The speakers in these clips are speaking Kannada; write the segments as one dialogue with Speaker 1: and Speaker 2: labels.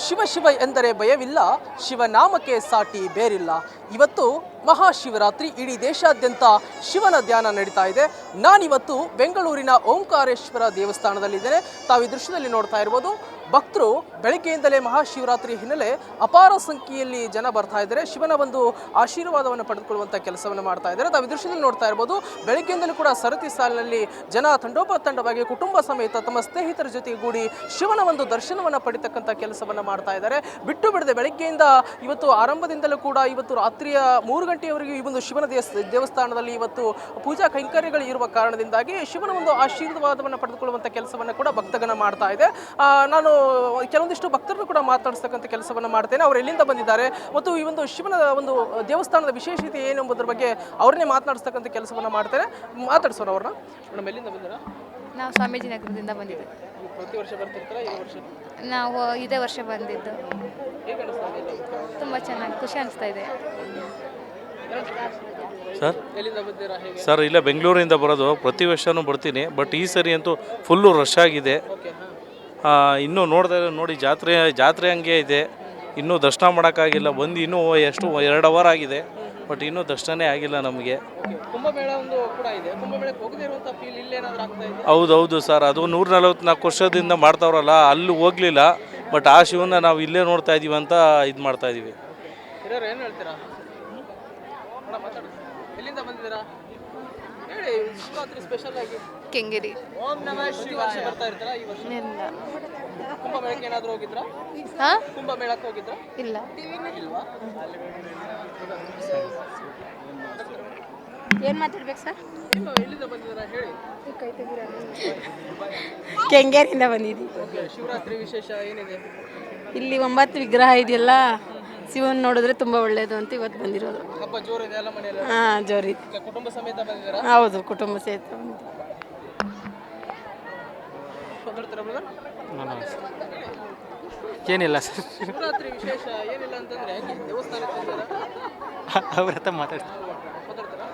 Speaker 1: ಶಿವ ಶಿವ ಎಂದರೆ ಭಯವಿಲ್ಲ, ಶಿವನಾಮಕ್ಕೆ ಸಾಟಿ ಬೇರಿಲ್ಲ. ಇವತ್ತು ಮಹಾಶಿವರಾತ್ರಿ, ಇಡೀ ದೇಶಾದ್ಯಂತ ಶಿವನ ಧ್ಯಾನ ನಡೀತಾ ಇದೆ. ನಾನಿವತ್ತು ಬೆಂಗಳೂರಿನ ಓಂಕಾರೇಶ್ವರ ದೇವಸ್ಥಾನದಲ್ಲಿದ್ದೇನೆ. ತಾವು ಈ ದೃಶ್ಯದಲ್ಲಿ ನೋಡ್ತಾ ಇರ್ಬೋದು, ಭಕ್ತರು ಬೆಳಗ್ಗೆಯಿಂದಲೇ ಮಹಾಶಿವರಾತ್ರಿ ಹಿನ್ನೆಲೆ ಅಪಾರ ಸಂಖ್ಯೆಯಲ್ಲಿ ಜನ ಬರ್ತಾ ಇದ್ದಾರೆ. ಶಿವನ ಒಂದು ಆಶೀರ್ವಾದವನ್ನು ಪಡೆದುಕೊಳ್ಳುವಂಥ ಕೆಲಸವನ್ನು ಮಾಡ್ತಾ ಇದ್ದಾರೆ. ತಾವು ಈ ದೃಶ್ಯದಲ್ಲಿ ನೋಡ್ತಾ ಇರ್ಬೋದು, ಬೆಳಗ್ಗೆಯಿಂದಲೂ ಕೂಡ ಸರತಿ ಸಾಲಿನಲ್ಲಿ ಜನ ತಂಡೋಪತಂಡವಾಗಿ ಕುಟುಂಬ ಸಮೇತ ತಮ್ಮ ಸ್ನೇಹಿತರ ಜೊತೆಗೂಡಿ ಶಿವನ ಒಂದು ದರ್ಶನವನ್ನು ಪಡಿತಕ್ಕಂಥ ಕೆಲಸವನ್ನು ಮಾಡ್ತಾ ಇದ್ದಾರೆ. ಬಿಟ್ಟು ಬಿಡದೆ ಬೆಳಗ್ಗೆಯಿಂದ ಇವತ್ತು ಆರಂಭದಿಂದಲೂ ಕೂಡ ಇವತ್ತು ರಾತ್ರಿಯ 3 ಗಂಟೆಯವರೆಗೂ ಈ ಒಂದು ಶಿವನ ದೇವಸ್ಥಾನದಲ್ಲಿ ಇವತ್ತು ಪೂಜಾ ಕೈಂಕರ್ಯಗಳು ಇರುವ ಕಾರಣದಿಂದಾಗಿ ಶಿವನ ಒಂದು ಆಶೀರ್ವಾದವನ್ನು ಪಡೆದುಕೊಳ್ಳುವಂಥ ಕೆಲಸವನ್ನು ಕೂಡ ಭಕ್ತಗಣ ಮಾಡ್ತಾ ಇದೆ. ನಾನು ಕೆಲವೊಂದಿಷ್ಟು ಭಕ್ತರನ್ನು ಕೂಡ ಮಾತಾಡಿಸ್ತಕ್ಕಂಥ ಕೆಲಸವನ್ನು ಮಾಡ್ತೇನೆ. ಅವರು ಎಲ್ಲಿಂದ ಬಂದಿದ್ದಾರೆ ಮತ್ತು ಈ ಒಂದು ಶಿವನ ಒಂದು ದೇವಸ್ಥಾನದ ವಿಶೇಷತೆ ಏನು ಎಂಬುದರ ಬಗ್ಗೆ ಅವ್ರನ್ನೇ ಮಾತನಾಡಿಸ್ತಕ್ಕಂಥ ಕೆಲಸವನ್ನು ಮಾಡ್ತೇನೆ. ಮಾತಾಡ್ಸೋರು ಅವ್ರನ್ನ. ಮೇಡಮ್, ಎಲ್ಲಿಂದ ಬಂದಿರಾ?
Speaker 2: ನಾವು ಸ್ವಾಮೀಜಿ ನಗರದಿಂದ ಬಂದಿದ್ದೆ.
Speaker 1: ಪ್ರತಿ ವರ್ಷ ಬರ್ತಿರ್ತಾರ? ಈ ವರ್ಷ
Speaker 2: ನಾವು ಇದೇ ವರ್ಷ ಬಂದಿದ್ದು.
Speaker 1: ಹೇಗೆ ಅನಿಸ್ತಾ ಇದೆ?
Speaker 2: ತುಂಬ ಚೆನ್ನಾಗಿ ಖುಷಿ ಅನಿಸ್ತಾ ಇದೆ.
Speaker 3: ಸರ್,
Speaker 1: ಎಲ್ಲಿಂದ ಬಂದಿರಾ? ಹೇಗೆ
Speaker 3: ಸರ್ ಇಲ್ಲೇ ಬೆಂಗಳೂರಿಂದ ಬರೋದು. ಪ್ರತಿ ವರ್ಷವೂ ಬರ್ತೀನಿ, ಬಟ್ ಈ ಸರಿ ಅಂತೂ ಫುಲ್ಲು ರಶ್ ಆಗಿದೆ. ಇನ್ನೂ ನೋಡಿ ಜಾತ್ರೆ ಹಂಗೆ ಇದೆ. ಇನ್ನೂ ದರ್ಶನ ಮಾಡೋಕ್ಕಾಗಿಲ್ಲ. ಬಂದು ಇನ್ನೂ ಎಷ್ಟು 2 ಅವರ್ ಆಗಿದೆ, ಬಟ್ ಇನ್ನೂ ದರ್ಶನನೇ ಆಗಿಲ್ಲ ನಮಗೆ.
Speaker 1: ಕುಂಭಮೇಳ ಒಂದು ಕೂಡ ಇದೆ. ಕುಂಭಮೇಳಕ್ಕೆ ಹೋಗದೇ ಇರುವಂಥ ಫೀಲ್ ಇಲ್ಲೇನಾದ್ರೂ ಆಗ್ತಾ ಇದೆ?
Speaker 3: ಹೌದು ಸರ್, ಅದು 144 ವರ್ಷದಿಂದ ಮಾಡ್ತಾವ್ರಲ್ಲ, ಅಲ್ಲಿ ಹೋಗಲಿಲ್ಲ. ಬಟ್ ಆ ಶಿವನ ನಾವು ಇಲ್ಲೇ ನೋಡ್ತಾ ಇದ್ದೀವಿ ಅಂತ ಇದು ಮಾಡ್ತಾ ಇದ್ದೀವಿ.
Speaker 1: ಹಿರಿಯರು ಏನು ಹೇಳ್ತೀರಾ? ಎಲ್ಲಿಂದ ಬಂದಿದ್ದೀರಾ? ಹೇಳಿ. ಶಿವರಾತ್ರಿ ಸ್ಪೆಷಲ್ ಆಗಿ
Speaker 2: ಕೆಂಗೇರಿ.
Speaker 1: ಪ್ರತಿ ವರ್ಷ ಬರ್ತಾ ಇರ್ತಾರಾ? ಈ ವರ್ಷ ಕುಂಭಮೇಳಕ್ಕೆ ಏನಾದರೂ ಹೋಗಿದ್ರಾ? ಕುಂಭಮೇಳಕ್ಕೆ ಹೋಗಿದ್ರಾ?
Speaker 2: ಇಲ್ಲ.
Speaker 1: ಇಲ್ವಾ?
Speaker 2: ಏನು ಮಾತಾಡ್ಬೇಕು ಸರ್?
Speaker 1: ಎಲ್ಲಿಂದ ಬಂದಿದ್ದೀರಾ ಹೇಳಿ.
Speaker 4: ಕೆಂಗೇರಿಯಿಂದ ಬಂದಿದ್ದೀವಿ.
Speaker 1: ಶಿವರಾತ್ರಿ ವಿಶೇಷ ಏನಿದೆ?
Speaker 4: ಇಲ್ಲಿ 9 ವಿಗ್ರಹ ಇದೆಯಲ್ಲ, ಶಿವನ್ ನೋಡಿದ್ರೆ ತುಂಬ ಒಳ್ಳೆಯದು ಅಂತ ಇವತ್ತು ಬಂದಿರೋದು.
Speaker 1: ಹಬ್ಬ ಜೋರಿದೆ ಎಲ್ಲ ಮನೆಯಲ್ಲಿ?
Speaker 4: ಹಾಂ, ಜೋರಿದೆ.
Speaker 1: ಕುಟುಂಬ ಸಮೇತ ಬಂದಿದ್ದೀರಾ?
Speaker 4: ಹೌದು, ಕುಟುಂಬ ಸಹಿತ ಬಂದಿದ್ದೀವಿ.
Speaker 5: ಏನಿಲ್ಲ ಸರ್,
Speaker 1: ಶಿವರಾತ್ರಿ ವಿಶೇಷ ಏನಿಲ್ಲ ಅಂತಂದ್ರೆ ದೇವಸ್ಥಾನಕ್ಕೆ ಬಂದಿದ್ದೀರಾ?
Speaker 5: ಅವ್ರ ಹತ್ರ ಮಾತಾಡ್ತಾರೆ.
Speaker 1: ಮಾತಾಡ್ತಾರಾ?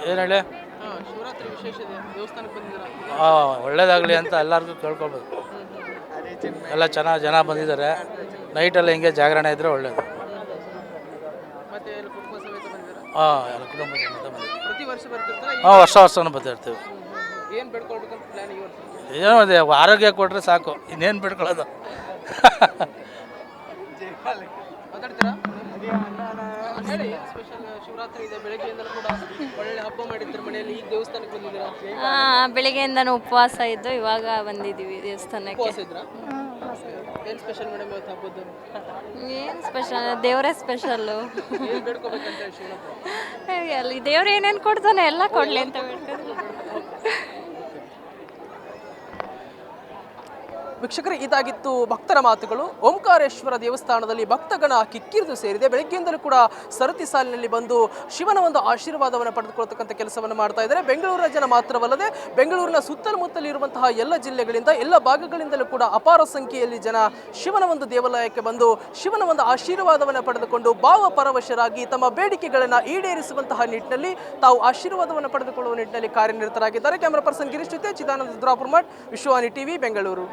Speaker 5: ಏನು ಹೇಳಿ?
Speaker 1: ಶಿವರಾತ್ರಿ ವಿಶೇಷ ಇದೆ, ದೇವಸ್ಥಾನಕ್ಕೆ ಬಂದಿದ್ದೀರಾ?
Speaker 5: ಒಳ್ಳೇದಾಗಲಿ ಅಂತ ಎಲ್ಲರಿಗೂ ಕೇಳ್ಕೊಳ್ಬೋದು. ಎಲ್ಲ ಚೆನ್ನಾಗಿ ಜನ ಬಂದಿದ್ದಾರೆ. ನೈಟೆಲ್ಲ ಹಿಂಗೆ ಜಾಗರಣೆ ಇದ್ದರೆ ಒಳ್ಳೇದು.
Speaker 1: ಮತ್ತೆ ಎಲ್ಲ ಕುಟುಂಬ ಸಮೇತ ಬಂದಿದ್ದೀರಾ?
Speaker 5: ಎಲ್ಲ ಕುಟುಂಬ ಸಮೇತ ಬಂದಿದ್ದೀವಿ.
Speaker 1: ಪ್ರತಿ ವರ್ಷ ಬರ್ತಿರ್ತಾರಾ?
Speaker 5: ವರ್ಷನೂ ಬಂದಿರ್ತೀವಿ.
Speaker 1: ಏನು ಬೇಡ್ಕೊಳ್ಬೇಕಂತ ಪ್ಲಾನ್ ಈ ವರ್ಷ?
Speaker 5: ಏನೋ ಅದೇ ಆರೋಗ್ಯ ಕೊಟ್ಟರೆ ಸಾಕು, ಇನ್ನೇನು ಬಿಡ್ಕೊಳ್ಳೋದು.
Speaker 1: ಮಾತಾಡ್ತೀರಾ? ಹೇಳಿ. ಸ್ಪೆಷಲ್ ಶಿವರಾತ್ರಿ ಇದೆ, ಬೆಳಗ್ಗೆಯಿಂದಲೂ ಕೂಡ ಒಳ್ಳೆ ಹಬ್ಬ ಮಾಡಿದ್ರು ಮನೆಯಲ್ಲಿ. ಈಗ ದೇವಸ್ಥಾನಕ್ಕೆ ಬಂದಿದ್ದೀರಾ?
Speaker 2: ಬೆಳಿಗ್ಗೆಯಿಂದನೂ ಉಪವಾಸ ಇದ್ದು ಇವಾಗ ಬಂದಿದ್ದೀವಿ ದೇವಸ್ಥಾನಕ್ಕೆ.
Speaker 1: ಉಪವಾಸ ಇದ್ರಾ? ಏನು ಸ್ಪೆಷಲ್ ಮೇಡಮ್ ಇವತ್ತು ಹಬ್ಬದ್ದು?
Speaker 2: ಏನು ಸ್ಪೆಷಲ್? ದೇವರೇ ಸ್ಪೆಷಲ್ಲು.
Speaker 1: ಏನು ಬೇಡ್ಕೋಬೇಕಂತ ಹೇಳಿ ಶಿವನ ಹತ್ರ?
Speaker 2: ಅಲ್ಲಿ ದೇವ್ರು ಏನೇನು ಕೊಡ್ತಾನೆ ಎಲ್ಲ ಕೊಡಲಿ ಅಂತ ಬೇಡ್ಕೊಂಡು.
Speaker 1: ವೀಕ್ಷಕರೇ, ಇದಾಗಿತ್ತು ಭಕ್ತರ ಮಾತುಗಳು. ಓಂಕಾರೇಶ್ವರ ದೇವಸ್ಥಾನದಲ್ಲಿ ಭಕ್ತಗಣ ಕಿಕ್ಕಿರಿದು ಸೇರಿದೆ. ಬೆಳಗ್ಗೆಯಿಂದಲೂ ಕೂಡ ಸರತಿ ಸಾಲಿನಲ್ಲಿ ಬಂದು ಶಿವನ ಒಂದು ಆಶೀರ್ವಾದವನ್ನು ಪಡೆದುಕೊಳ್ತಕ್ಕಂಥ ಕೆಲಸವನ್ನು ಮಾಡ್ತಾ ಇದ್ದಾರೆ. ಬೆಂಗಳೂರಿನ ಜನ ಮಾತ್ರವಲ್ಲದೆ ಬೆಂಗಳೂರಿನ ಸುತ್ತಮುತ್ತಲಿರುವಂತಹ ಎಲ್ಲ ಜಿಲ್ಲೆಗಳಿಂದ, ಎಲ್ಲ ಭಾಗಗಳಿಂದಲೂ ಕೂಡ ಅಪಾರ ಸಂಖ್ಯೆಯಲ್ಲಿ ಜನ ಶಿವನ ಒಂದು ದೇವಾಲಯಕ್ಕೆ ಬಂದು ಶಿವನ ಒಂದು ಆಶೀರ್ವಾದವನ್ನು ಪಡೆದುಕೊಂಡು ಭಾವ ಪರವಶರಾಗಿ ತಮ್ಮ ಬೇಡಿಕೆಗಳನ್ನು ಈಡೇರಿಸುವಂತಹ ನಿಟ್ಟಿನಲ್ಲಿ, ತಾವು ಆಶೀರ್ವಾದವನ್ನು ಪಡೆದುಕೊಳ್ಳುವ ನಿಟ್ಟಿನಲ್ಲಿ ಕಾರ್ಯನಿರತರಾಗಿದ್ದಾರೆ. ಕ್ಯಾಮರಾ ಪರ್ಸನ್ ಗಿರೀಶ್ ಜೊತೆ ಚಿದಾನಂದ ದುರಾಪುರ್ ಮಠ್, ವಿಶ್ವವಾಣಿ ಟಿವಿ, ಬೆಂಗಳೂರು.